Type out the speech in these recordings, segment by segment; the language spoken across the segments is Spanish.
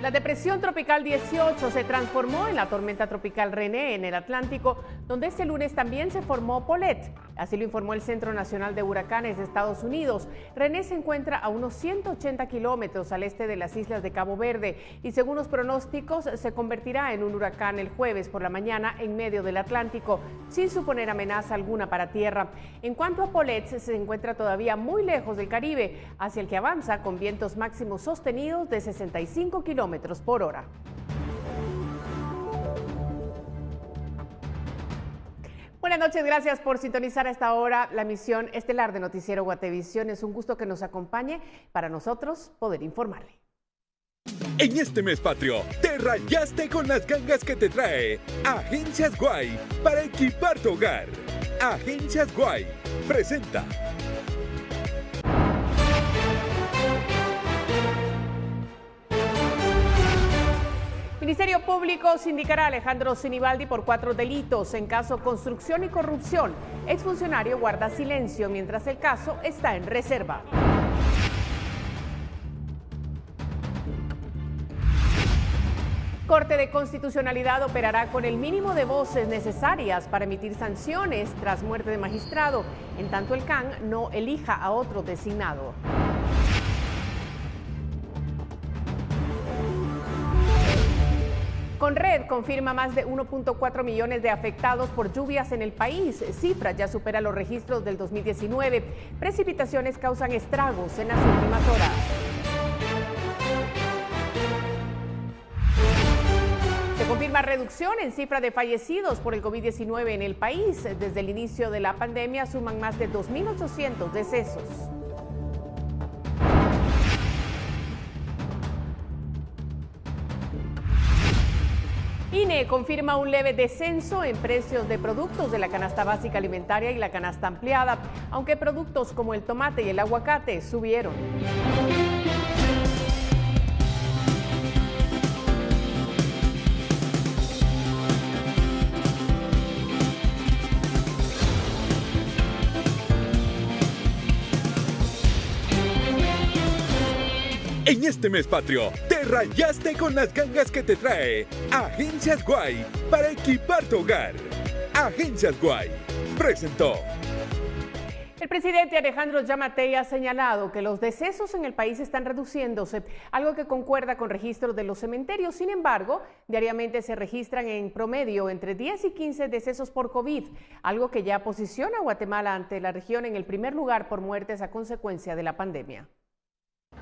La depresión tropical 18 se transformó en la tormenta tropical René en el Atlántico, donde este lunes también se formó Paulette. Así lo informó el Centro Nacional de Huracanes de Estados Unidos. René se encuentra a unos 180 kilómetros al este de las islas de Cabo Verde y según los pronósticos se convertirá en un huracán el jueves por la mañana en medio del Atlántico, sin suponer amenaza alguna para tierra. En cuanto a Paulette, se encuentra todavía muy lejos del Caribe, hacia el que avanza con vientos máximos sostenidos de 65 kilómetros por hora. Buenas noches, gracias por sintonizar a esta hora la emisión estelar de Noticiero Guatevisión. Es un gusto que nos acompañe para nosotros poder informarle. En este mes patrio, te rayaste con las gangas que te trae Agencias Guay para equipar tu hogar. Agencias Guay presenta. Ministerio Público sindicará a Alejandro Sinibaldi por 4 delitos. En caso construcción y corrupción, exfuncionario guarda silencio mientras el caso está en reserva. Corte de Constitucionalidad operará con el mínimo de voces necesarias para emitir sanciones tras muerte de magistrado, en tanto el CAN no elija a otro designado. Conred confirma más de 1.4 millones de afectados por lluvias en el país. Cifra ya supera los registros del 2019. Precipitaciones causan estragos en las últimas horas. Se confirma reducción en cifra de fallecidos por el COVID-19 en el país. Desde el inicio de la pandemia suman más de 2.800 decesos. INE confirma un leve descenso en precios de productos de la canasta básica alimentaria y la canasta ampliada, aunque productos como el tomate y el aguacate subieron. En este mes patrio, te rayaste con las gangas que te trae Agencias Guay para equipar tu hogar. Agencias Guay presentó. El presidente Alejandro Yamatei ha señalado que los decesos en el país están reduciéndose, algo que concuerda con registros de los cementerios. Sin embargo, diariamente se registran en promedio entre 10 y 15 decesos por COVID, algo que ya posiciona a Guatemala ante la región en el primer lugar por muertes a consecuencia de la pandemia.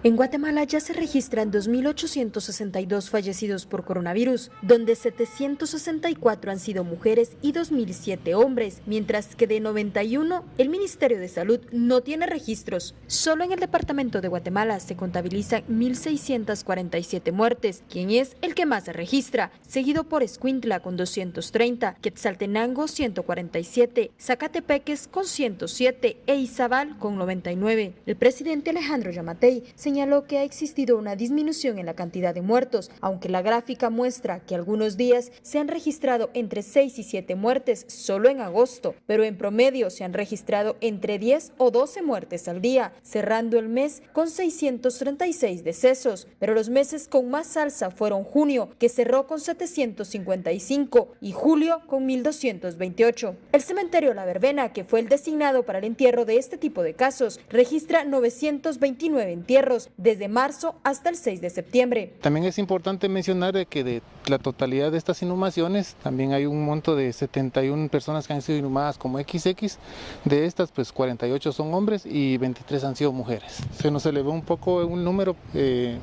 En Guatemala ya se registran 2.862 fallecidos por coronavirus, donde 764 han sido mujeres y 2.007 hombres, mientras que de 91 el Ministerio de Salud no tiene registros. Solo en el departamento de Guatemala se contabilizan 1.647 muertes, quien es el que más se registra, seguido por Escuintla con 230, Quetzaltenango 147, Zacatepeques con 107 e Izabal con 99. El presidente Alejandro Yamatei señaló que ha existido una disminución en la cantidad de muertos, aunque la gráfica muestra que algunos días se han registrado entre 6 y 7 muertes solo en agosto, pero en promedio se han registrado entre 10 o 12 muertes al día, cerrando el mes con 636 decesos. Pero los meses con más alza fueron junio, que cerró con 755, y julio con 1.228. El cementerio La Verbena, que fue el designado para el entierro de este tipo de casos, registra 929 entierros desde marzo hasta el 6 de septiembre. También es importante mencionar que de la totalidad de estas inhumaciones también hay un monto de 71 personas que han sido inhumadas como XX. De estas, pues 48 son hombres y 23 han sido mujeres. Se nos elevó un poco un número en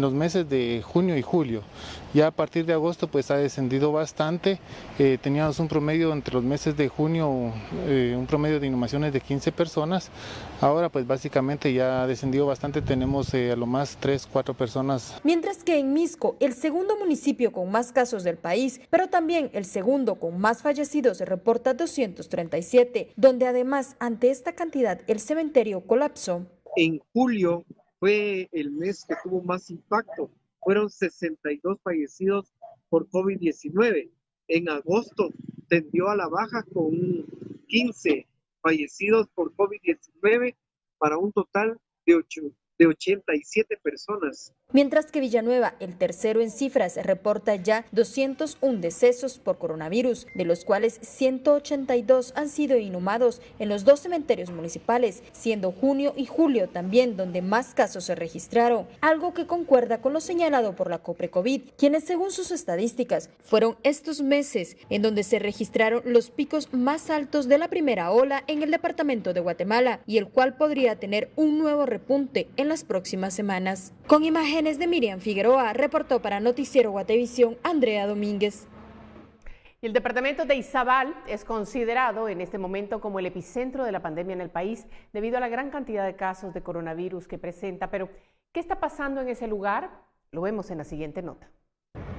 los meses de junio y julio. Ya a partir de agosto pues ha descendido bastante. Teníamos un promedio entre los meses de junio, un promedio de inhumaciones de 15 personas. Ahora pues básicamente ya ha descendido bastante, tenemos a lo más 3, 4 personas. Mientras que en Misco, el segundo municipio con más casos del país, pero también el segundo con más fallecidos, se reporta 237, donde además ante esta cantidad el cementerio colapsó. En julio fue el mes que tuvo más impacto, fueron 62 fallecidos por COVID-19. En agosto tendió a la baja con 15 fallecidos por COVID-19 para un total de 87 personas. Mientras que Villanueva, el tercero en cifras, reporta ya 201 decesos por coronavirus, de los cuales 182 han sido inhumados en los 2 cementerios municipales, siendo junio y julio también donde más casos se registraron, algo que concuerda con lo señalado por la Coprecovid, quienes según sus estadísticas fueron estos meses en donde se registraron los picos más altos de la primera ola en el departamento de Guatemala y el cual podría tener un nuevo repunte en las próximas semanas. Con imágenes de Miriam Figueroa, reportó para Noticiero Guatevisión Andrea Domínguez. Y el departamento de Izabal es considerado en este momento como el epicentro de la pandemia en el país debido a la gran cantidad de casos de coronavirus que presenta. Pero, ¿qué está pasando en ese lugar? Lo vemos en la siguiente nota.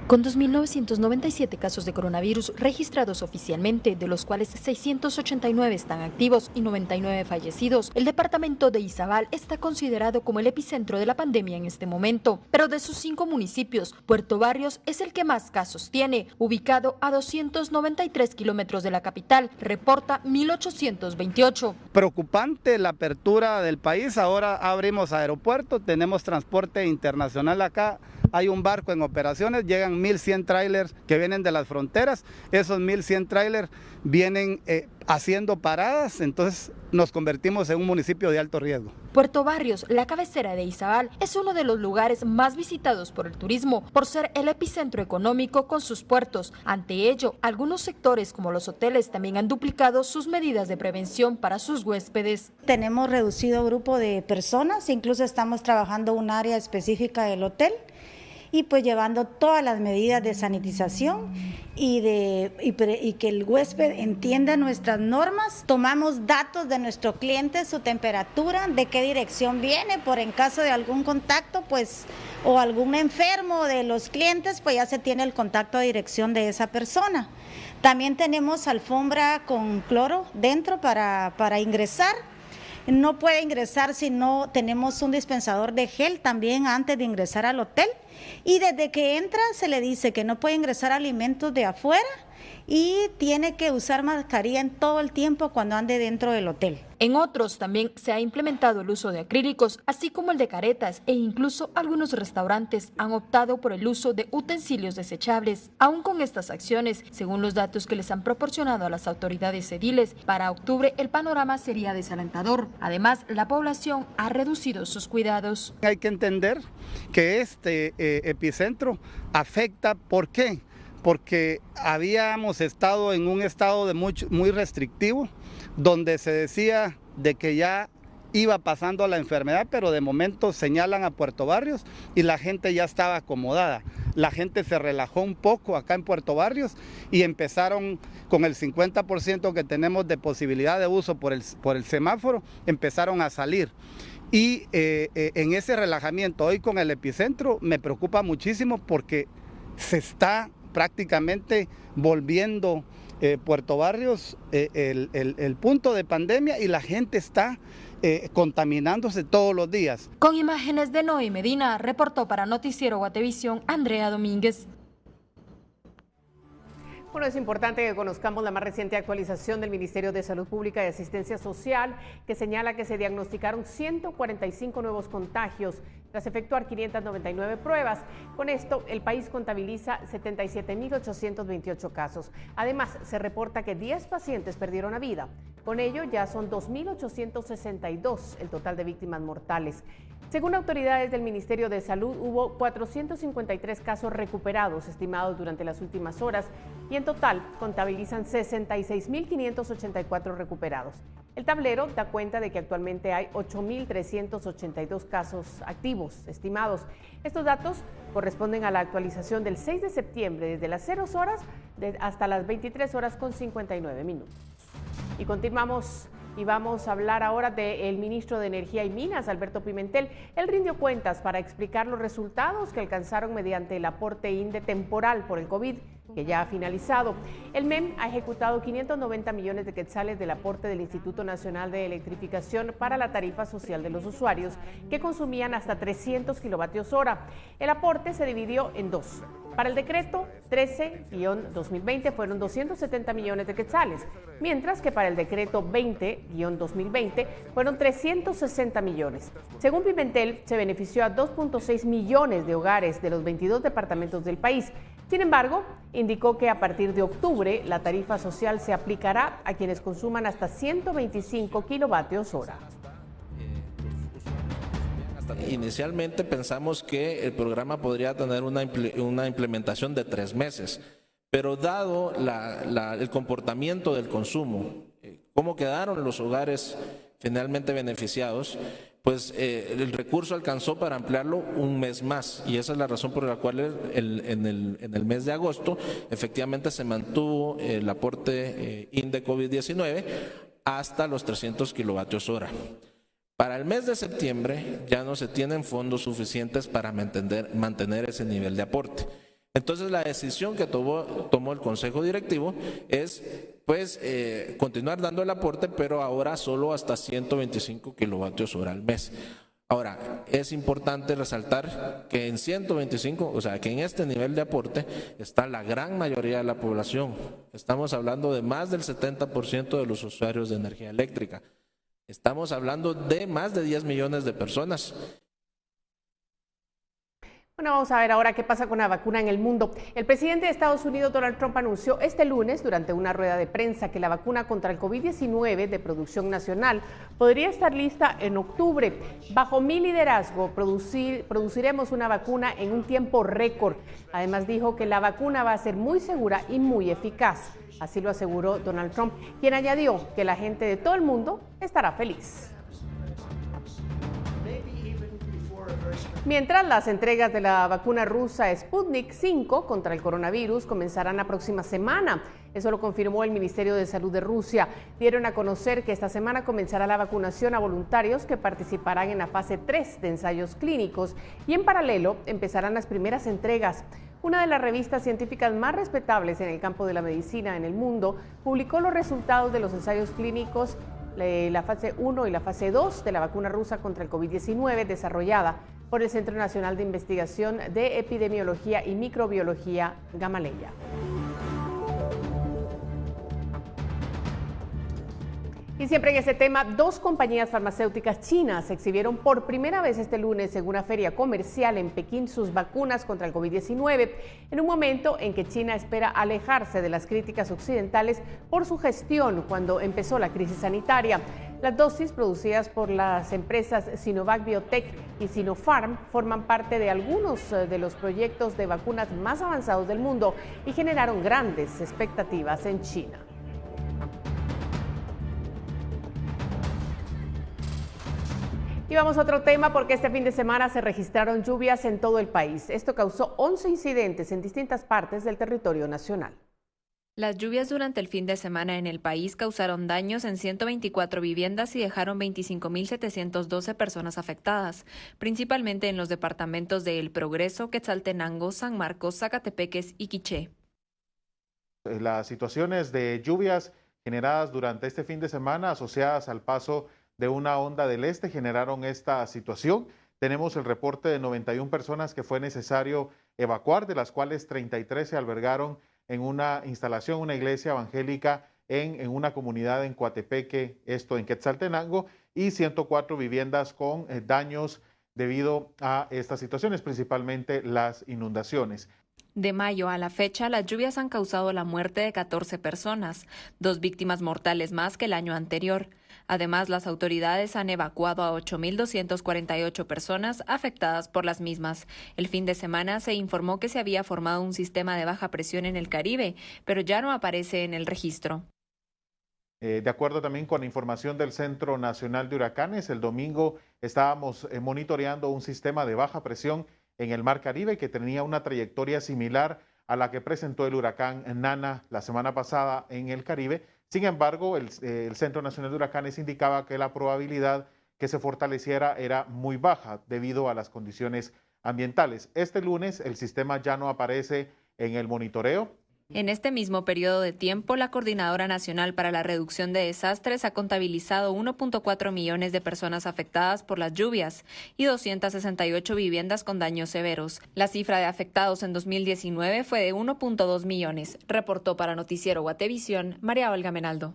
Con 2.997 casos de coronavirus registrados oficialmente, de los cuales 689 están activos y 99 fallecidos, el departamento de Izabal está considerado como el epicentro de la pandemia en este momento. Pero de sus 5 municipios, Puerto Barrios es el que más casos tiene, ubicado a 293 kilómetros de la capital, reporta 1.828. Preocupante la apertura del país, ahora abrimos aeropuerto, tenemos transporte internacional acá. Hay un barco en operaciones, llegan 1.100 trailers que vienen de las fronteras, esos 1.100 trailers vienen haciendo paradas, entonces nos convertimos en un municipio de alto riesgo. Puerto Barrios, la cabecera de Izabal, es uno de los lugares más visitados por el turismo, por ser el epicentro económico con sus puertos. Ante ello, algunos sectores como los hoteles también han duplicado sus medidas de prevención para sus huéspedes. Tenemos reducido grupo de personas, incluso estamos trabajando un área específica del hotel, y pues llevando todas las medidas de sanitización y que el huésped entienda nuestras normas. Tomamos datos de nuestro cliente, su temperatura, de qué dirección viene, por en caso de algún contacto, pues, o algún enfermo de los clientes, pues ya se tiene el contacto de dirección de esa persona. También tenemos alfombra con cloro dentro para ingresar. No puede ingresar si no tenemos un dispensador de gel también antes de ingresar al hotel. Y desde que entra se le dice que no puede ingresar alimentos de afuera y tiene que usar mascarilla en todo el tiempo cuando ande dentro del hotel. En otros también se ha implementado el uso de acrílicos, así como el de caretas, e incluso algunos restaurantes han optado por el uso de utensilios desechables. Aún con estas acciones, según los datos que les han proporcionado a las autoridades ediles, para octubre el panorama sería desalentador. Además, la población ha reducido sus cuidados. Hay que entender que este epicentro afecta, ¿por qué? Porque habíamos estado en un estado de muy restrictivo, donde se decía de que ya iba pasando la enfermedad, pero de momento señalan a Puerto Barrios y la gente ya estaba acomodada. La gente se relajó un poco acá en Puerto Barrios y empezaron con el 50% que tenemos de posibilidad de uso por el semáforo, empezaron a salir. Y en ese relajamiento hoy con el epicentro me preocupa muchísimo porque se está prácticamente volviendo Puerto Barrios el punto de pandemia y la gente está contaminándose todos los días. Con imágenes de Noé Medina, reportó para Noticiero Guatevisión Andrea Domínguez. Bueno, es importante que conozcamos la más reciente actualización del Ministerio de Salud Pública y Asistencia Social, que señala que se diagnosticaron 145 nuevos contagios tras efectuar 599 pruebas. Con esto, el país contabiliza 77.828 casos. Además, se reporta que 10 pacientes perdieron la vida. Con ello, ya son 2.862 el total de víctimas mortales. Según autoridades del Ministerio de Salud, hubo 453 casos recuperados estimados durante las últimas horas y en total contabilizan 66.584 recuperados. El tablero da cuenta de que actualmente hay 8.382 casos activos estimados. Estos datos corresponden a la actualización del 6 de septiembre desde las 0 horas hasta las 23 horas con 59 minutos. Y continuamos y vamos a hablar ahora del ministro de Energía y Minas, Alberto Pimentel. Él rindió cuentas para explicar los resultados que alcanzaron mediante el aporte INDE temporal por el COVID, que ya ha finalizado. El MEM ha ejecutado 590 millones de quetzales del aporte del Instituto Nacional de Electrificación para la tarifa social de los usuarios que consumían hasta 300 kilovatios hora. El aporte se dividió en dos. Para el decreto 13-2020 fueron 270 millones de quetzales, mientras que para el decreto 20-2020 fueron 360 millones. Según Pimentel, se benefició a 2.6 millones de hogares de los 22 departamentos del país. Sin embargo, indicó que a partir de octubre la tarifa social se aplicará a quienes consuman hasta 125 kilovatios hora. Inicialmente pensamos que el programa podría tener una implementación de 3 meses, pero dado el comportamiento del consumo, cómo quedaron los hogares finalmente beneficiados, pues el recurso alcanzó para ampliarlo un mes más, y esa es la razón por la cual en el mes de agosto efectivamente se mantuvo el aporte INDE COVID-19 hasta los 300 kilovatios hora. Para el mes de septiembre ya no se tienen fondos suficientes para mantener ese nivel de aporte. Entonces la decisión que tomó el Consejo Directivo es pues continuar dando el aporte, pero ahora solo hasta 125 kilovatios hora al mes. Ahora, es importante resaltar que en 125, o sea, que en este nivel de aporte está la gran mayoría de la población. Estamos hablando de más del 70% de los usuarios de energía eléctrica. Estamos hablando de más de 10 millones de personas. Bueno, vamos a ver ahora qué pasa con la vacuna en el mundo. El presidente de Estados Unidos, Donald Trump, anunció este lunes durante una rueda de prensa que la vacuna contra el COVID-19 de producción nacional podría estar lista en octubre. Bajo mi liderazgo, produciremos una vacuna en un tiempo récord. Además, dijo que la vacuna va a ser muy segura y muy eficaz. Así lo aseguró Donald Trump, quien añadió que la gente de todo el mundo estará feliz. Mientras, las entregas de la vacuna rusa Sputnik 5 contra el coronavirus comenzarán la próxima semana. Eso lo confirmó el Ministerio de Salud de Rusia. Dieron a conocer que esta semana comenzará la vacunación a voluntarios que participarán en la fase 3 de ensayos clínicos y en paralelo empezarán las primeras entregas. Una de las revistas científicas más respetables en el campo de la medicina en el mundo publicó los resultados de los ensayos clínicos, la fase 1 y la fase 2 de la vacuna rusa contra el COVID-19 desarrollada por el Centro Nacional de Investigación de Epidemiología y Microbiología, Gamaleya. Y siempre en ese tema, 2 compañías farmacéuticas chinas exhibieron por primera vez este lunes en una feria comercial en Pekín sus vacunas contra el COVID-19, en un momento en que China espera alejarse de las críticas occidentales por su gestión cuando empezó la crisis sanitaria. Las dosis producidas por las empresas Sinovac Biotech y Sinopharm forman parte de algunos de los proyectos de vacunas más avanzados del mundo y generaron grandes expectativas en China. Y vamos a otro tema porque este fin de semana se registraron lluvias en todo el país. Esto causó 11 incidentes en distintas partes del territorio nacional. Las lluvias durante el fin de semana en el país causaron daños en 124 viviendas y dejaron 25.712 personas afectadas, principalmente en los departamentos de El Progreso, Quetzaltenango, San Marcos, Zacatepeques y Quiché. Las situaciones de lluvias generadas durante este fin de semana asociadas al paso de una onda del este generaron esta situación. Tenemos el reporte de 91 personas que fue necesario evacuar, de las cuales 33 se albergaron en una instalación, una iglesia evangélica en una comunidad en Coatepeque, esto en Quetzaltenango, y 104 viviendas con daños debido a estas situaciones, principalmente las inundaciones. De mayo a la fecha, las lluvias han causado la muerte de 14 personas, 2 víctimas mortales más que el año anterior. Además, las autoridades han evacuado a 8.248 personas afectadas por las mismas. El fin de semana se informó que se había formado un sistema de baja presión en el Caribe, pero ya no aparece en el registro. De acuerdo también con la información del Centro Nacional de Huracanes, el domingo estábamos monitoreando un sistema de baja presión en el Mar Caribe que tenía una trayectoria similar a la que presentó el huracán Nana la semana pasada en el Caribe. Sin embargo, el Centro Nacional de Huracanes indicaba que la probabilidad que se fortaleciera era muy baja debido a las condiciones ambientales. Este lunes el sistema ya no aparece en el monitoreo. En este mismo periodo de tiempo, la Coordinadora Nacional para la Reducción de Desastres ha contabilizado 1.4 millones de personas afectadas por las lluvias y 268 viviendas con daños severos. La cifra de afectados en 2019 fue de 1.2 millones, reportó para Noticiero Guatevisión María Olga Menaldo.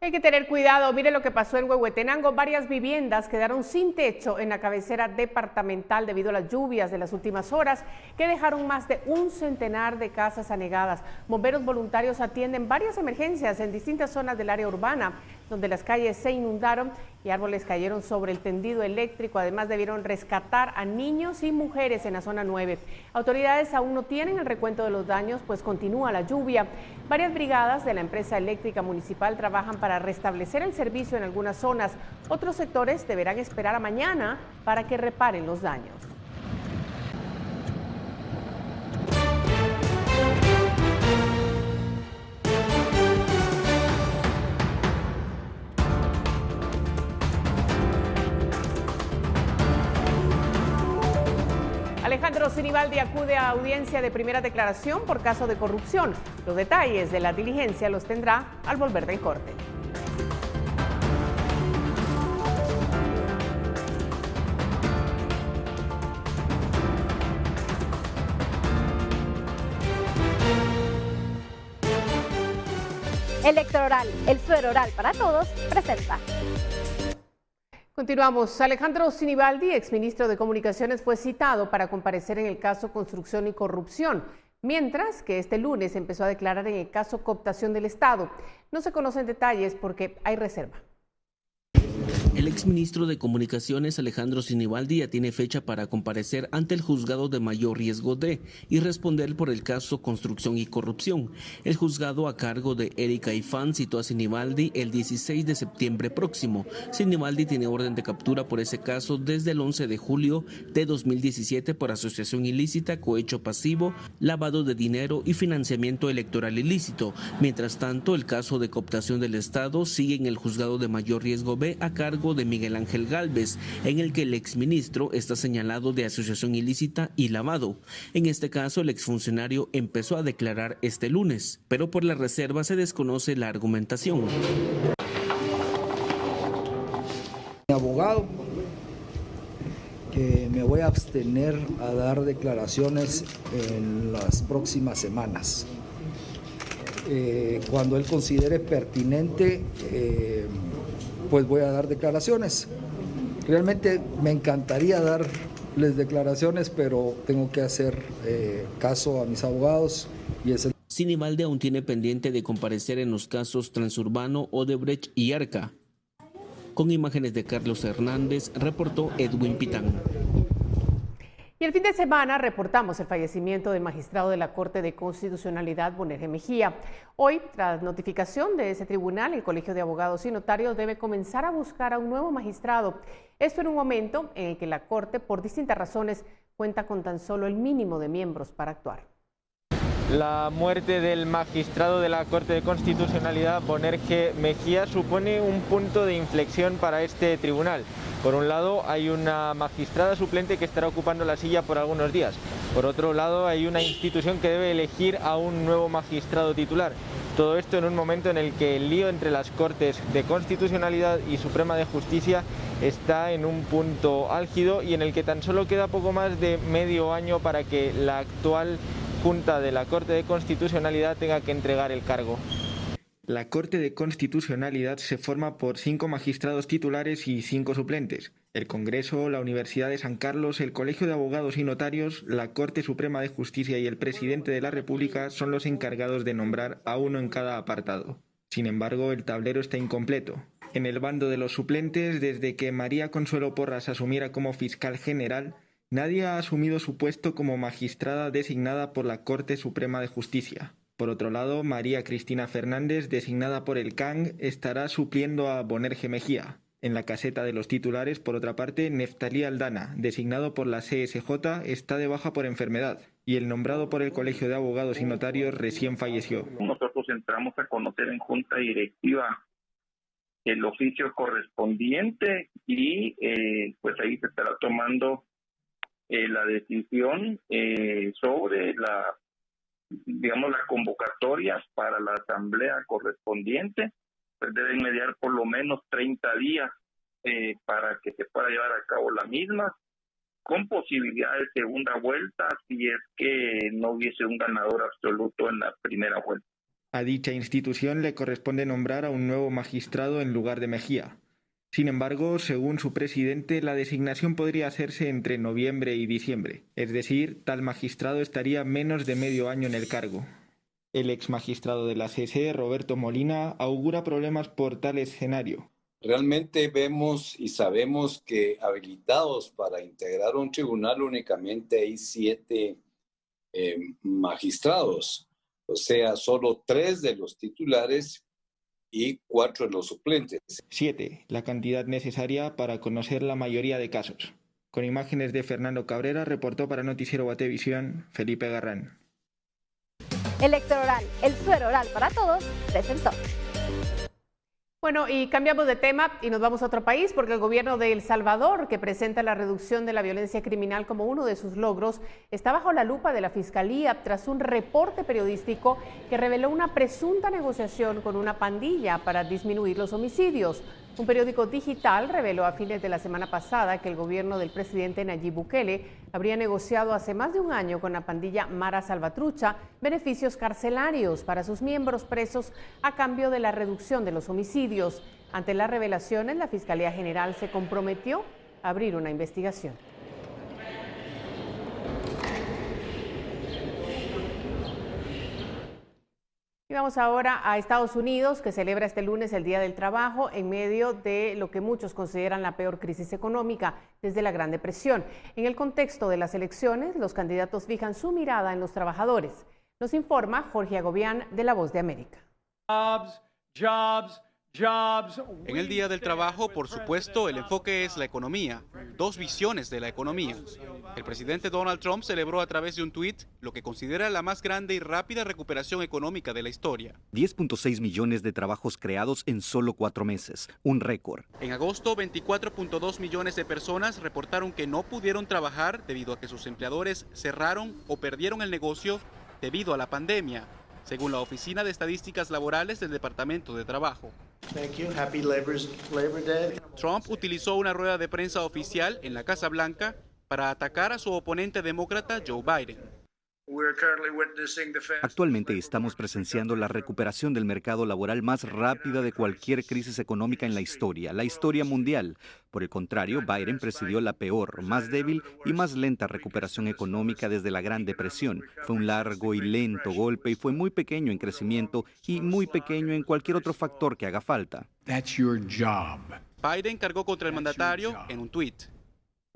Hay que tener cuidado, mire lo que pasó en Huehuetenango, varias viviendas quedaron sin techo en la cabecera departamental debido a las lluvias de las últimas horas que dejaron más de un centenar de casas anegadas. Bomberos voluntarios atienden varias emergencias en distintas zonas del área urbana, donde las calles se inundaron y árboles cayeron sobre el tendido eléctrico. Además, debieron rescatar a niños y mujeres en la zona 9. Autoridades aún no tienen el recuento de los daños, pues continúa la lluvia. Varias brigadas de la empresa eléctrica municipal trabajan para restablecer el servicio en algunas zonas. Otros sectores deberán esperar a mañana para que reparen los daños. Alejandro Sinibaldi acude a audiencia de primera declaración por caso de corrupción. Los detalles de la diligencia los tendrá al volver del corte. Electroral, el suero oral para todos, presenta. Continuamos. Alejandro Sinibaldi, exministro de Comunicaciones, fue citado para comparecer en el caso Construcción y Corrupción, mientras que este lunes empezó a declarar en el caso Cooptación del Estado. No se conocen detalles porque hay reserva. El exministro de Comunicaciones, Alejandro Sinibaldi, ya tiene fecha para comparecer ante el juzgado de mayor riesgo de y responder por el caso Construcción y Corrupción. El juzgado a cargo de Erika Ifán citó a Sinibaldi el 16 de septiembre próximo. Sinibaldi tiene orden de captura por ese caso desde el 11 de julio de 2017 por asociación ilícita, cohecho pasivo, lavado de dinero y financiamiento electoral ilícito. Mientras tanto, el caso de cooptación del Estado sigue en el juzgado de mayor riesgo B a cargo de Miguel Ángel Gálvez, en el que el exministro está señalado de asociación ilícita y lavado. En este caso, el exfuncionario empezó a declarar este lunes, pero por la reserva se desconoce la argumentación. Mi abogado, que me voy a abstener a dar declaraciones en las próximas semanas. Cuando él considere pertinente, pues voy a dar declaraciones. Realmente me encantaría darles declaraciones, pero tengo que hacer caso a mis abogados y es el... Sinibaldi aún tiene pendiente de comparecer en los casos Transurbano, Odebrecht y Arca. Con imágenes de Carlos Hernández, reportó Edwin Pitán. Y el fin de semana reportamos el fallecimiento del magistrado de la Corte de Constitucionalidad, Bonerge Mejía. Hoy, tras notificación de ese tribunal, el Colegio de Abogados y Notarios debe comenzar a buscar a un nuevo magistrado. Esto en un momento en el que la Corte, por distintas razones, cuenta con tan solo el mínimo de miembros para actuar. La muerte del magistrado de la Corte de Constitucionalidad, Bonerge Mejía, supone un punto de inflexión para este tribunal. Por un lado, hay una magistrada suplente que estará ocupando la silla por algunos días. Por otro lado, hay una institución que debe elegir a un nuevo magistrado titular. Todo esto en un momento en el que el lío entre las Cortes de Constitucionalidad y Suprema de Justicia está en un punto álgido y en el que tan solo queda poco más de medio año para que la actual Junta de la Corte de Constitucionalidad tenga que entregar el cargo. La Corte de Constitucionalidad se forma por 5 magistrados titulares y 5 suplentes. El Congreso, la Universidad de San Carlos, el Colegio de Abogados y Notarios, la Corte Suprema de Justicia y el Presidente de la República son los encargados de nombrar a uno en cada apartado. Sin embargo, el tablero está incompleto. En el bando de los suplentes, desde que María Consuelo Porras asumiera como fiscal general, nadie ha asumido su puesto como magistrada designada por la Corte Suprema de Justicia. Por otro lado, María Cristina Fernández, designada por el CANG, estará supliendo a Bonerge Mejía. En la caseta de los titulares, por otra parte, Neftalí Aldana, designado por la CSJ, está de baja por enfermedad y el nombrado por el Colegio de Abogados y Notarios recién falleció. Nosotros entramos a conocer en junta directiva el oficio correspondiente y pues ahí se estará tomando la decisión sobre digamos, las convocatorias para la asamblea correspondiente, pues deben mediar por lo menos 30 días para que se pueda llevar a cabo la misma, con posibilidad de segunda vuelta si es que no hubiese un ganador absoluto en la primera vuelta. A dicha institución le corresponde nombrar a un nuevo magistrado en lugar de Mejía. Sin embargo, según su presidente, la designación podría hacerse entre noviembre y diciembre, es decir, tal magistrado estaría menos de medio año en el cargo. El ex magistrado de la CC, Roberto Molina, augura problemas por tal escenario. Realmente vemos y sabemos que habilitados para integrar un tribunal únicamente hay 7 magistrados, o sea, solo 3 de los titulares y 4 de los suplentes. 7, la cantidad necesaria para conocer la mayoría de casos. Con imágenes de Fernando Cabrera, reportó para Noticiero Guatevisión, Felipe Garrán. Electroral, el suero oral para todos, presentó. Bueno, y cambiamos de tema y nos vamos a otro país porque el gobierno de El Salvador, que presenta la reducción de la violencia criminal como uno de sus logros, está bajo la lupa de la Fiscalía tras un reporte periodístico que reveló una presunta negociación con una pandilla para disminuir los homicidios. Un periódico digital reveló a fines de la semana pasada que el gobierno del presidente Nayib Bukele habría negociado hace más de un año con la pandilla Mara Salvatrucha beneficios carcelarios para sus miembros presos a cambio de la reducción de los homicidios. Ante las revelaciones, la Fiscalía General se comprometió a abrir una investigación. Y vamos ahora a Estados Unidos, que celebra este lunes el Día del Trabajo en medio de lo que muchos consideran la peor crisis económica desde la Gran Depresión. En el contexto de las elecciones, los candidatos fijan su mirada en los trabajadores. Nos informa Jorge Agobián de La Voz de América. En el Día del Trabajo, por supuesto, el enfoque es la economía, 2 visiones de la economía. El presidente Donald Trump celebró a través de un tuit lo que considera la más grande y rápida recuperación económica de la historia. 10.6 millones de trabajos creados en solo 4 meses, un récord. En agosto, 24.2 millones de personas reportaron que no pudieron trabajar debido a que sus empleadores cerraron o perdieron el negocio debido a la pandemia, según la Oficina de Estadísticas Laborales del Departamento de Trabajo. Trump utilizó una rueda de prensa oficial en la Casa Blanca para atacar a su oponente demócrata Joe Biden. Actualmente estamos presenciando la recuperación del mercado laboral más rápida de cualquier crisis económica en la historia mundial. Por el contrario, Biden presidió la peor, más débil y más lenta recuperación económica desde la Gran Depresión. Fue un largo y lento golpe y fue muy pequeño en crecimiento y muy pequeño en cualquier otro factor que haga falta. Biden cargó contra el mandatario en un tuit.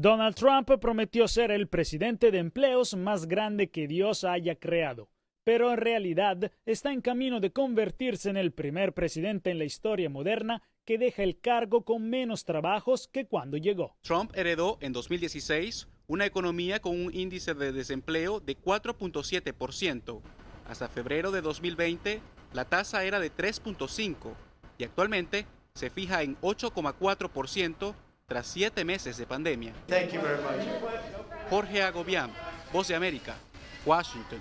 Donald Trump prometió ser el presidente de empleos más grande que Dios haya creado, pero en realidad está en camino de convertirse en el primer presidente en la historia moderna que deja el cargo con menos trabajos que cuando llegó. Trump heredó en 2016 una economía con un índice de desempleo de 4.7%. Hasta febrero de 2020, la tasa era de 3.5% y actualmente se fija en 8.4%. Tras 7 meses de pandemia. Jorge Agobián, Voz de América, Washington.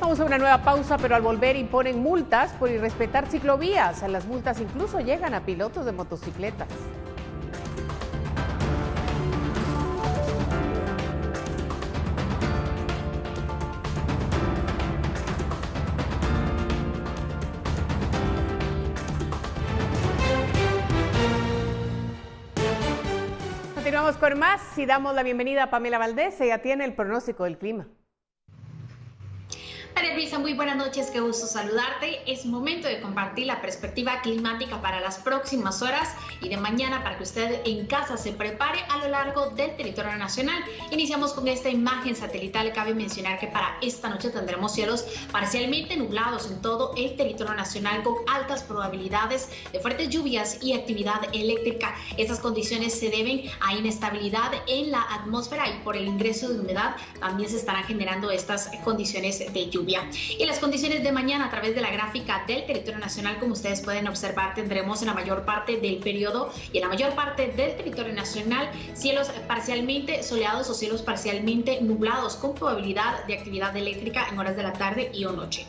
Vamos a una nueva pausa, pero al volver imponen multas por irrespetar ciclovías. Las multas incluso llegan a pilotos de motocicletas. Continuamos con más y damos la bienvenida a Pamela Valdés. Ella tiene el pronóstico del clima. María Luisa, muy buenas noches, qué gusto saludarte. Es momento de compartir la perspectiva climática para las próximas horas y de mañana para que usted en casa se prepare a lo largo del territorio nacional. Iniciamos con esta imagen satelital. Cabe mencionar que para esta noche tendremos cielos parcialmente nublados en todo el territorio nacional con altas probabilidades de fuertes lluvias y actividad eléctrica. Estas condiciones se deben a inestabilidad en la atmósfera y por el ingreso de humedad también se estarán generando estas condiciones de lluvia. lluvia. Y las condiciones de mañana a través de la gráfica del territorio nacional, como ustedes pueden observar, tendremos en la mayor parte del periodo y en la mayor parte del territorio nacional cielos parcialmente soleados o cielos parcialmente nublados con probabilidad de actividad eléctrica en horas de la tarde y o noche.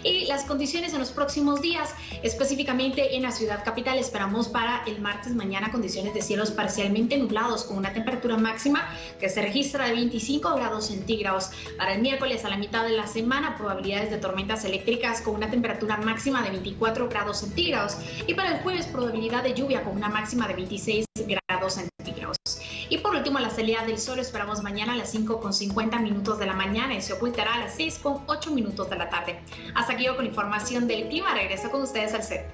Y las condiciones en los próximos días, específicamente en la ciudad capital, esperamos para el martes mañana condiciones de cielos parcialmente nublados con una temperatura máxima que se registra de 25 grados centígrados. Para el miércoles a la mitad de la semana, probabilidades de tormentas eléctricas con una temperatura máxima de 24 grados centígrados. Y para el jueves, probabilidad de lluvia con una máxima de 26 grados centígrados. Y por último, la salida del sol esperamos mañana a las 5:50 de la mañana y se ocultará a las 6:08 de la tarde. Hasta aquí yo con información del clima. Regreso con ustedes al set.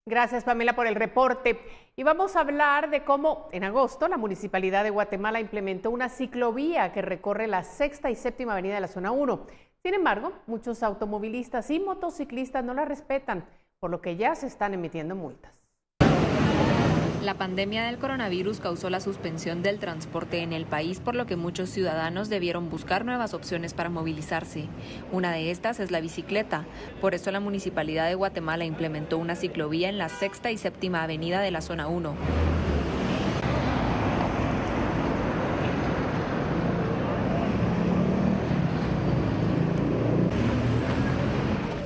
Gracias, Pamela, por el reporte. Y vamos a hablar de cómo en agosto la Municipalidad de Guatemala implementó una ciclovía que recorre la 6ª y 7ª avenida de la Zona 1. Sin embargo, muchos automovilistas y motociclistas no la respetan, por lo que ya se están emitiendo multas. La pandemia del coronavirus causó la suspensión del transporte en el país, por lo que muchos ciudadanos debieron buscar nuevas opciones para movilizarse. Una de estas es la bicicleta. Por eso la Municipalidad de Guatemala implementó una ciclovía en la 6ª y 7ª avenida de la Zona 1.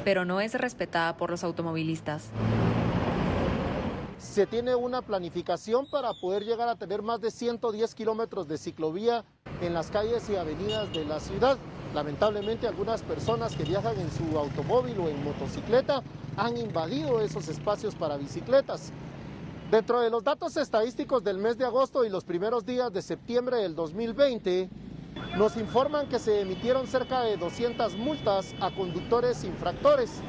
Pero no es respetada por los automovilistas. Se tiene una planificación para poder llegar a tener más de 110 kilómetros de ciclovía en las calles y avenidas de la ciudad. Lamentablemente, algunas personas que viajan en su automóvil o en motocicleta han invadido esos espacios para bicicletas. Dentro de los datos estadísticos del mes de agosto y los primeros días de septiembre del 2020, nos informan que se emitieron cerca de 200 multas a conductores infractores.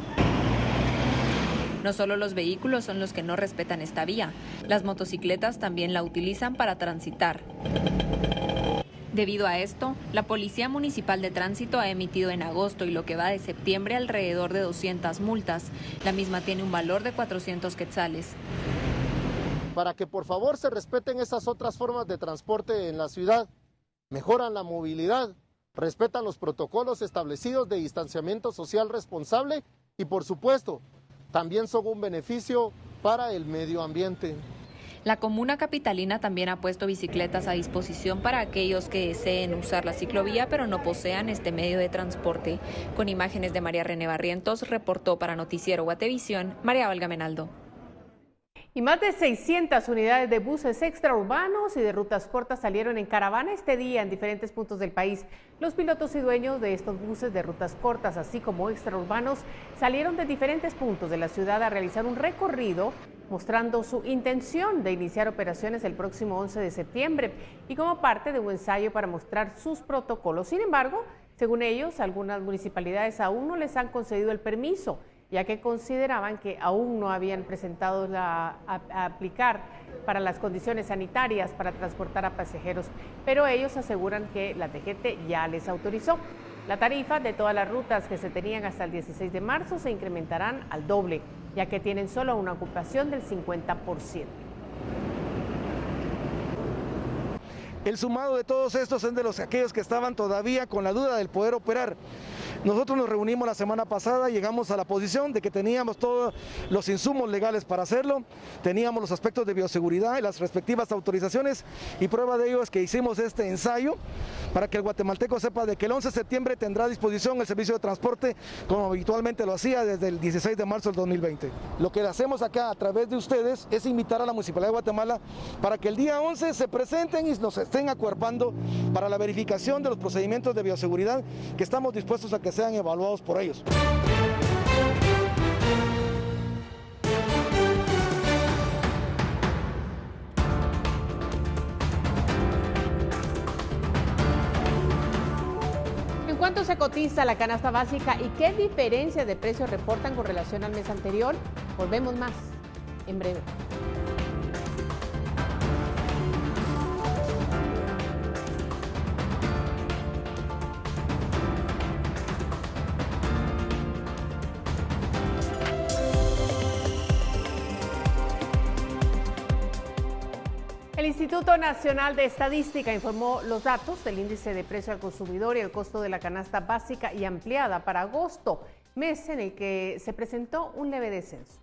No solo los vehículos son los que no respetan esta vía, las motocicletas también la utilizan para transitar. Debido a esto, la Policía Municipal de Tránsito ha emitido en agosto y lo que va de septiembre alrededor de 200 multas. La misma tiene un valor de 400 quetzales. Para que por favor se respeten esas otras formas de transporte en la ciudad, mejoran la movilidad, respetan los protocolos establecidos de distanciamiento social responsable y por supuesto, también son un beneficio para el medio ambiente. La comuna capitalina también ha puesto bicicletas a disposición para aquellos que deseen usar la ciclovía pero no posean este medio de transporte. Con imágenes de María René Barrientos, reportó para Noticiero Guatevisión, María Olga Menaldo. Y más de 600 unidades de buses extraurbanos y de rutas cortas salieron en caravana este día en diferentes puntos del país. Los pilotos y dueños de estos buses de rutas cortas, así como extraurbanos, salieron de diferentes puntos de la ciudad a realizar un recorrido mostrando su intención de iniciar operaciones el próximo 11 de septiembre y como parte de un ensayo para mostrar sus protocolos. Sin embargo, según ellos, algunas municipalidades aún no les han concedido el permiso, ya que consideraban que aún no habían presentado a aplicar para las condiciones sanitarias para transportar a pasajeros, pero ellos aseguran que la DGT ya les autorizó. La tarifa de todas las rutas que se tenían hasta el 16 de marzo se incrementarán al doble, ya que tienen solo una ocupación del 50%. El sumado de todos estos es de aquellos que estaban todavía con la duda del poder operar. Nosotros nos reunimos la semana pasada, llegamos a la posición de que teníamos todos los insumos legales para hacerlo, teníamos los aspectos de bioseguridad y las respectivas autorizaciones, y prueba de ello es que hicimos este ensayo para que el guatemalteco sepa de que el 11 de septiembre tendrá a disposición el servicio de transporte como habitualmente lo hacía desde el 16 de marzo del 2020. Lo que hacemos acá a través de ustedes es invitar a la Municipalidad de Guatemala para que el día 11 se presenten y nos estén acuerpando para la verificación de los procedimientos de bioseguridad que estamos dispuestos a que sean evaluados por ellos. ¿En cuánto se cotiza la canasta básica y qué diferencia de precios reportan con relación al mes anterior? Volvemos más en breve. El Instituto Nacional de Estadística informó los datos del índice de precio al consumidor y el costo de la canasta básica y ampliada para agosto, mes en el que se presentó un leve descenso.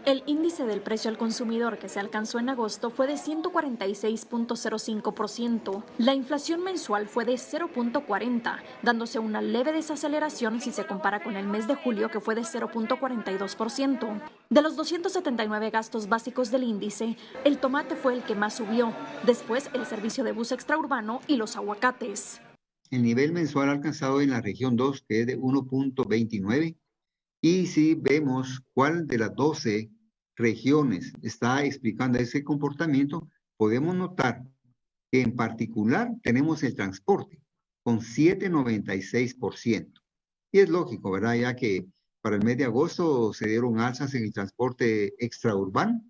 El índice del precio al consumidor que se alcanzó en agosto fue de 146.05%. La inflación mensual fue de 0.40, dándose una leve desaceleración si se compara con el mes de julio, que fue de 0.42%. De los 279 gastos básicos del índice, el tomate fue el que más subió, después el servicio de bus extraurbano y los aguacates. El nivel mensual alcanzado en la región 2, que es de 1.29, y si vemos cuál de las 12 regiones está explicando ese comportamiento, podemos notar que en particular tenemos el transporte con 7.96%. Y es lógico, ¿verdad? Ya que para el mes de agosto se dieron alzas en el transporte extraurbano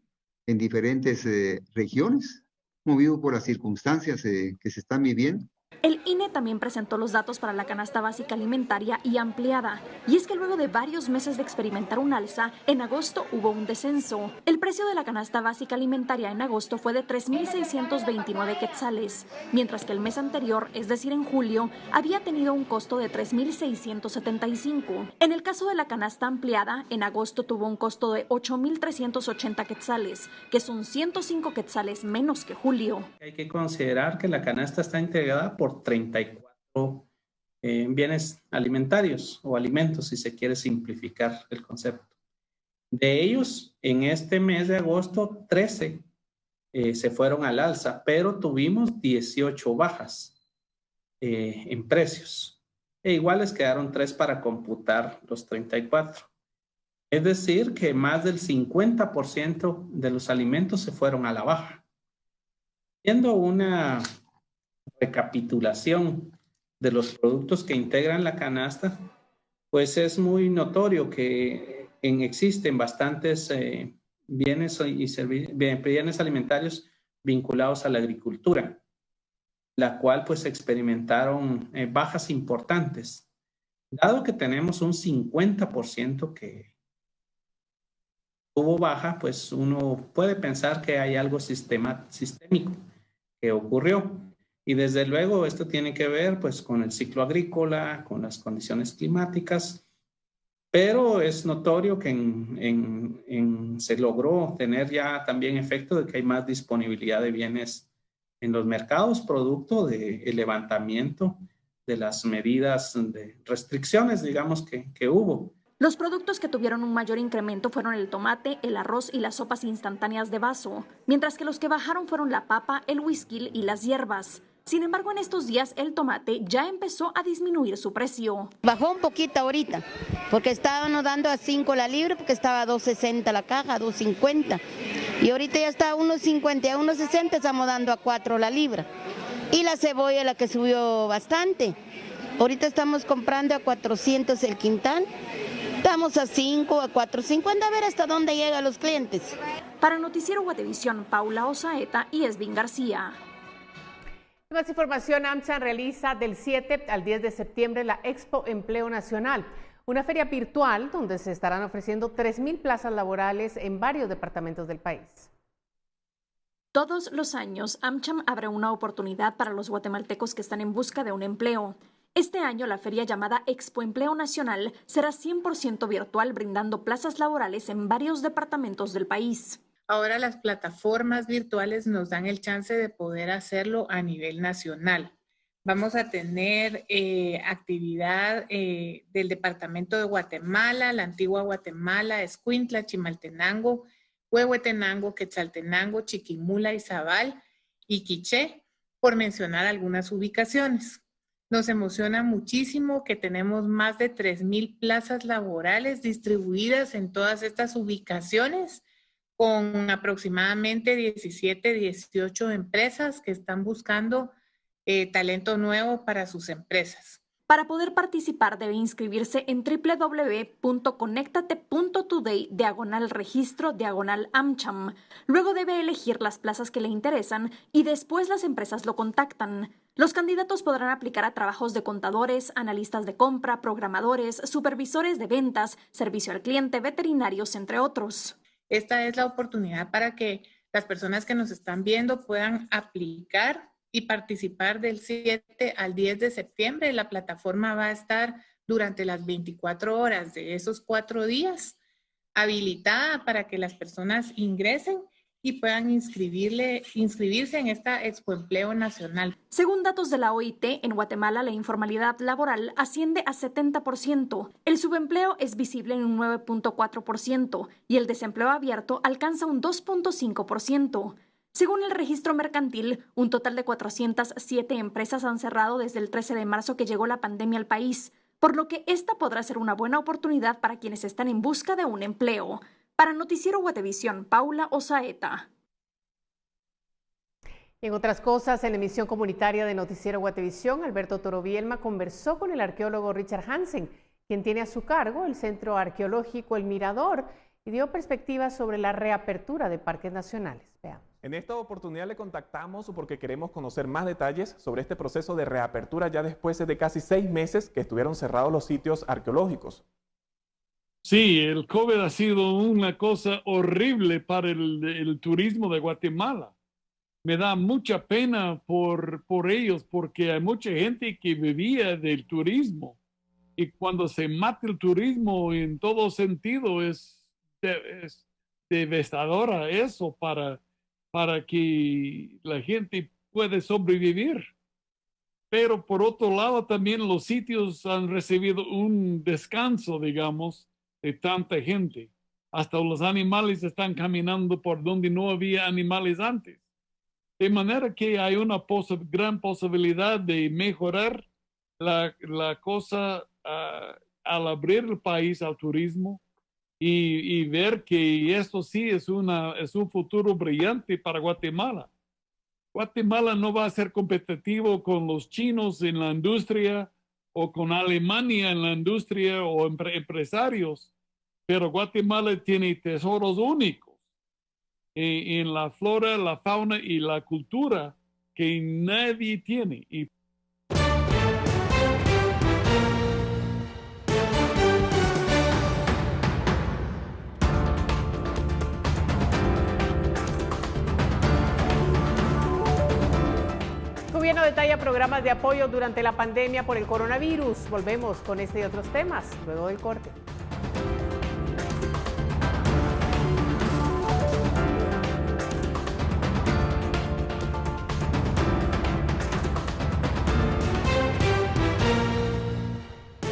en diferentes regiones, movido por las circunstancias que se están viviendo. El INE también presentó los datos para la canasta básica alimentaria y ampliada. Y es que luego de varios meses de experimentar un alza, en agosto hubo un descenso. El precio de la canasta básica alimentaria en agosto fue de 3.629 quetzales, mientras que el mes anterior, es decir, en julio, había tenido un costo de 3.675. En el caso de la canasta ampliada, en agosto tuvo un costo de 8.380 quetzales, que son 105 quetzales menos que julio. Hay que considerar que la canasta está integrada por 34 bienes alimentarios o alimentos, si se quiere simplificar el concepto. De ellos, en este mes de agosto, 13 se fueron al alza, pero tuvimos 18 bajas en precios. E iguales quedaron 3 para computar los 34. Es decir, que más del 50% de los alimentos se fueron a la baja. Haciendo una recapitulación de los productos que integran la canasta, pues es muy notorio que existen bastantes bienes alimentarios vinculados a la agricultura, la cual pues experimentaron bajas importantes. Dado que tenemos un 50% que tuvo baja, pues uno puede pensar que hay algo sistémico que ocurrió. Y desde luego esto tiene que ver pues con el ciclo agrícola, con las condiciones climáticas, pero es notorio que se logró tener ya también efecto de que hay más disponibilidad de bienes en los mercados, producto del levantamiento de las medidas de restricciones, digamos, que hubo. Los productos que tuvieron un mayor incremento fueron el tomate, el arroz y las sopas instantáneas de vaso, mientras que los que bajaron fueron la papa, el whisky y las hierbas. Sin embargo, en estos días el tomate ya empezó a disminuir su precio. Bajó un poquito ahorita, porque estábamos dando a 5 la libra, porque estaba a 2.60 la caja, 2.50. Y ahorita ya está a 1.50 y a 1.60 estamos dando a 4 la libra. Y la cebolla, la que subió bastante. Ahorita estamos comprando a 400 el quintal. Estamos a 5, a 4.50, a ver hasta dónde llegan los clientes. Para Noticiero Guatevisión, Paula Osaeta y Esvin García. Más información. AmCham realiza del 7 al 10 de septiembre la Expo Empleo Nacional, una feria virtual donde se estarán ofreciendo 3.000 plazas laborales en varios departamentos del país. Todos los años, AmCham abre una oportunidad para los guatemaltecos que están en busca de un empleo. Este año, la feria llamada Expo Empleo Nacional será 100% virtual, brindando plazas laborales en varios departamentos del país. Ahora las plataformas virtuales nos dan el chance de poder hacerlo a nivel nacional. Vamos a tener actividad del departamento de Guatemala, la antigua Guatemala, Escuintla, Chimaltenango, Huehuetenango, Quetzaltenango, Chiquimula, Izabal y Quiché, por mencionar algunas ubicaciones. Nos emociona muchísimo que tenemos más de 3.000 plazas laborales distribuidas en todas estas ubicaciones, con aproximadamente 17, 18 empresas que están buscando talento nuevo para sus empresas. Para poder participar debe inscribirse en www.conectate.today/registro/AmCham. Luego debe elegir las plazas que le interesan y después las empresas lo contactan. Los candidatos podrán aplicar a trabajos de contadores, analistas de compra, programadores, supervisores de ventas, servicio al cliente, veterinarios, entre otros. Esta es la oportunidad para que las personas que nos están viendo puedan aplicar y participar del 7 al 10 de septiembre. La plataforma va a estar durante las 24 horas de esos 4 días habilitada para que las personas ingresen y puedan inscribirse en esta Expoempleo Nacional. Según datos de la OIT, en Guatemala la informalidad laboral asciende a 70%, el subempleo es visible en un 9.4% y el desempleo abierto alcanza un 2.5%. Según el registro mercantil, un total de 407 empresas han cerrado desde el 13 de marzo que llegó la pandemia al país, por lo que esta podrá ser una buena oportunidad para quienes están en busca de un empleo. Para Noticiero Guatevisión, Paula Osaeta. En otras cosas, en la emisión comunitaria de Noticiero Guatevisión, Alberto Toro Bielma conversó con el arqueólogo Richard Hansen, quien tiene a su cargo el Centro Arqueológico El Mirador, y dio perspectivas sobre la reapertura de parques nacionales. Veamos. En esta oportunidad le contactamos porque queremos conocer más detalles sobre este proceso de reapertura ya después de casi 6 meses que estuvieron cerrados los sitios arqueológicos. Sí, el COVID ha sido una cosa horrible para el turismo de Guatemala. Me da mucha pena por ellos porque hay mucha gente que vivía del turismo. Y cuando se mata el turismo en todo sentido es devastadora eso para que la gente pueda sobrevivir. Pero por otro lado también los sitios han recibido un descanso, digamos, de tanta gente. Hasta los animales están caminando por donde no había animales antes. De manera que hay una gran posibilidad de mejorar la cosa al abrir el país al turismo y ver que esto sí es un futuro brillante para Guatemala. Guatemala no va a ser competitivo con los chinos en la industria o con Alemania en la industria o empresarios, pero Guatemala tiene tesoros únicos en la flora, la fauna y la cultura que nadie tiene. Gobierno detalla programas de apoyo durante la pandemia por el coronavirus. Volvemos con este y otros temas luego del corte.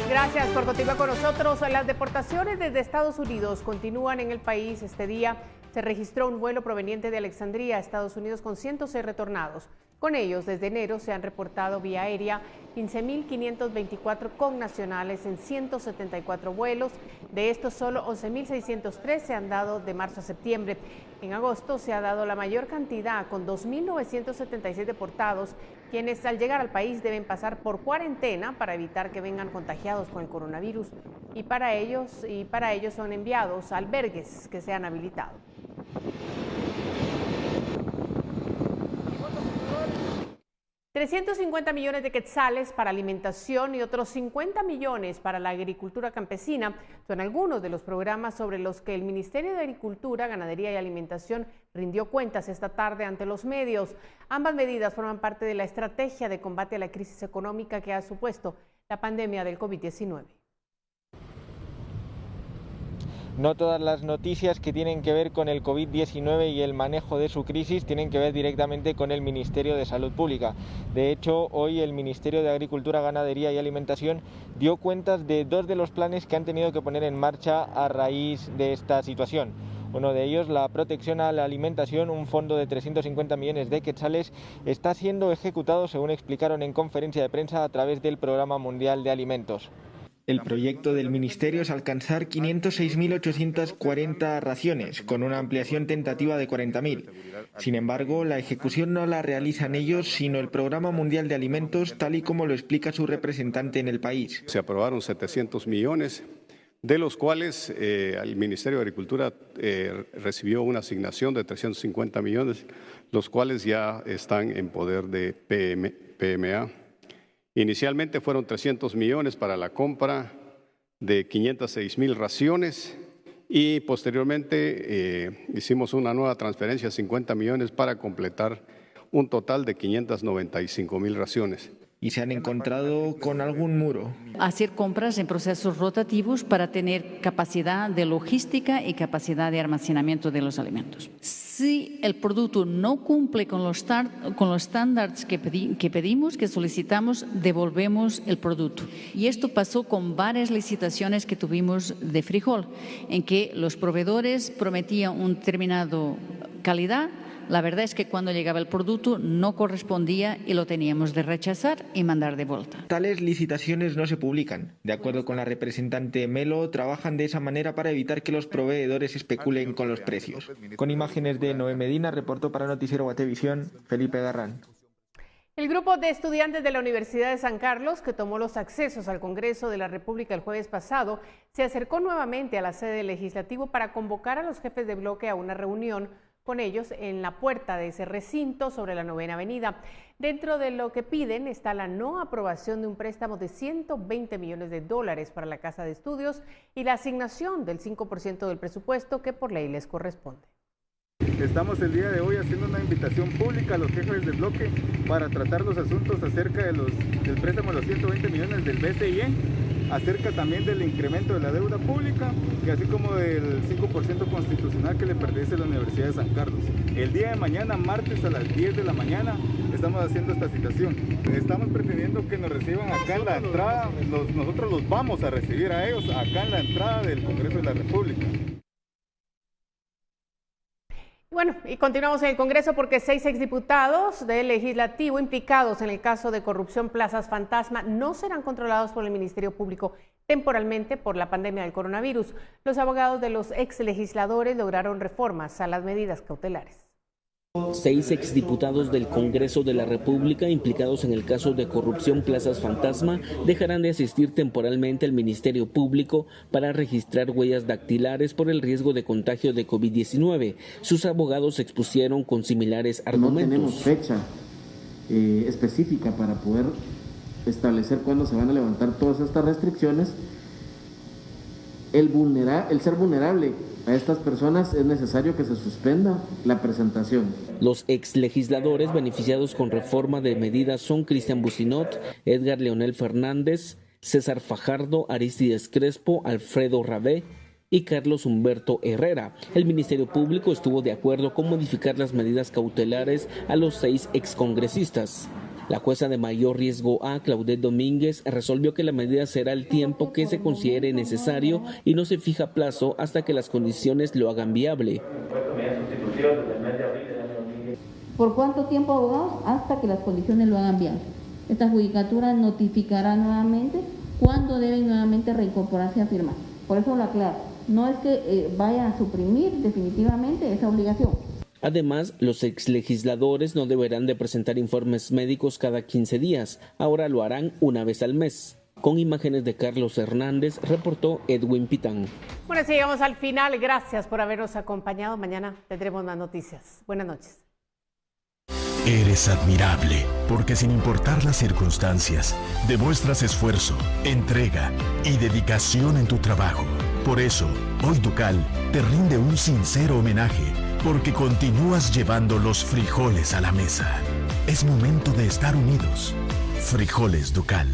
Gracias por continuar con nosotros. Las deportaciones desde Estados Unidos continúan en el país. Este día se registró un vuelo proveniente de Alexandria, Estados Unidos, con 106 retornados. Con ellos, desde enero se han reportado vía aérea 15.524 connacionales en 174 vuelos. De estos, solo 11.603 se han dado de marzo a septiembre. En agosto se ha dado la mayor cantidad, con 2.976 deportados, quienes al llegar al país deben pasar por cuarentena para evitar que vengan contagiados con el coronavirus. Y para ellos son enviados a albergues que se han habilitado. $350 millones de quetzales para alimentación y otros 50 millones para la agricultura campesina son algunos de los programas sobre los que el Ministerio de Agricultura, Ganadería y Alimentación rindió cuentas esta tarde ante los medios. Ambas medidas forman parte de la estrategia de combate a la crisis económica que ha supuesto la pandemia del COVID-19. No todas las noticias que tienen que ver con el COVID-19 y el manejo de su crisis tienen que ver directamente con el Ministerio de Salud Pública. De hecho, hoy el Ministerio de Agricultura, Ganadería y Alimentación dio cuentas de 2 de los planes que han tenido que poner en marcha a raíz de esta situación. Uno de ellos, la protección a la alimentación, un fondo de 350 millones de quetzales, está siendo ejecutado, según explicaron en conferencia de prensa, a través del Programa Mundial de Alimentos. El proyecto del Ministerio es alcanzar 506.840 raciones, con una ampliación tentativa de 40.000. Sin embargo, la ejecución no la realizan ellos, sino el Programa Mundial de Alimentos, tal y como lo explica su representante en el país. Se aprobaron 700 millones, de los cuales el Ministerio de Agricultura recibió una asignación de 350 millones, los cuales ya están en poder de PMA. Inicialmente fueron 300 millones para la compra de 506.000 raciones y posteriormente hicimos una nueva transferencia de 50 millones para completar un total de 595,000 raciones. Y se han encontrado con algún muro. Hacer compras en procesos rotativos para tener capacidad de logística y capacidad de almacenamiento de los alimentos. Si el producto no cumple con los estándares que pedimos, que solicitamos, devolvemos el producto. Y esto pasó con varias licitaciones que tuvimos de frijol, en que los proveedores prometían un determinado calidad. La verdad es que cuando llegaba el producto no correspondía y lo teníamos de rechazar y mandar de vuelta. Tales licitaciones no se publican. De acuerdo con la representante Melo, trabajan de esa manera para evitar que los proveedores especulen con los precios. Con imágenes de Noé Medina, reportó para Noticiero Guatevisión, Felipe Garrán. El grupo de estudiantes de la Universidad de San Carlos, que tomó los accesos al Congreso de la República el jueves pasado, se acercó nuevamente a la sede del Legislativo para convocar a los jefes de bloque a una reunión con ellos en la puerta de ese recinto sobre la 9ª Avenida. Dentro de lo que piden está la no aprobación de un préstamo de $120 millones para la Casa de Estudios y la asignación del 5% del presupuesto que por ley les corresponde. Estamos el día de hoy haciendo una invitación pública a los jefes de bloque para tratar los asuntos acerca del préstamo de los 120 millones del BCIE, acerca también del incremento de la deuda pública y así como del 5% constitucional que le pertenece a la Universidad de San Carlos. El día de mañana, martes a las 10 de la mañana, estamos haciendo esta citación. Estamos pretendiendo que nos reciban acá en la entrada, nosotros los vamos a recibir a ellos acá en la entrada del Congreso de la República. Bueno, y continuamos en el Congreso porque 6 exdiputados del Legislativo implicados en el caso de corrupción Plazas Fantasma no serán controlados por el Ministerio Público temporalmente por la pandemia del coronavirus. Los abogados de los exlegisladores lograron reformas a las medidas cautelares. 6 exdiputados del Congreso de la República implicados en el caso de corrupción Plazas Fantasma dejarán de asistir temporalmente al Ministerio Público para registrar huellas dactilares por el riesgo de contagio de COVID-19. Sus abogados expusieron con similares argumentos. No tenemos fecha específica para poder establecer cuándo se van a levantar todas estas restricciones. El ser vulnerable a estas personas es necesario que se suspenda la presentación. Los exlegisladores beneficiados con reforma de medidas son Cristian Bucinot, Edgar Leonel Fernández, César Fajardo, Aristides Crespo, Alfredo Rabé y Carlos Humberto Herrera. El Ministerio Público estuvo de acuerdo con modificar las medidas cautelares a los 6 excongresistas. La jueza de mayor riesgo A, Claudette Domínguez, resolvió que la medida será el tiempo que se considere necesario y no se fija plazo hasta que las condiciones lo hagan viable. ¿Por cuánto tiempo, abogados? Hasta que las condiciones lo hagan viable. Esta judicatura notificará nuevamente cuándo deben nuevamente reincorporarse a firmar. Por eso lo aclaro. No es que vaya a suprimir definitivamente esa obligación. Además, los exlegisladores no deberán de presentar informes médicos cada 15 días, ahora lo harán una vez al mes. Con imágenes de Carlos Hernández, reportó Edwin Pitán. Bueno, así llegamos al final. Gracias por habernos acompañado. Mañana tendremos más noticias. Buenas noches. Eres admirable, porque sin importar las circunstancias, demuestras esfuerzo, entrega y dedicación en tu trabajo. Por eso, hoy Ducal te rinde un sincero homenaje, porque continúas llevando los frijoles a la mesa. Es momento de estar unidos. Frijoles Ducal.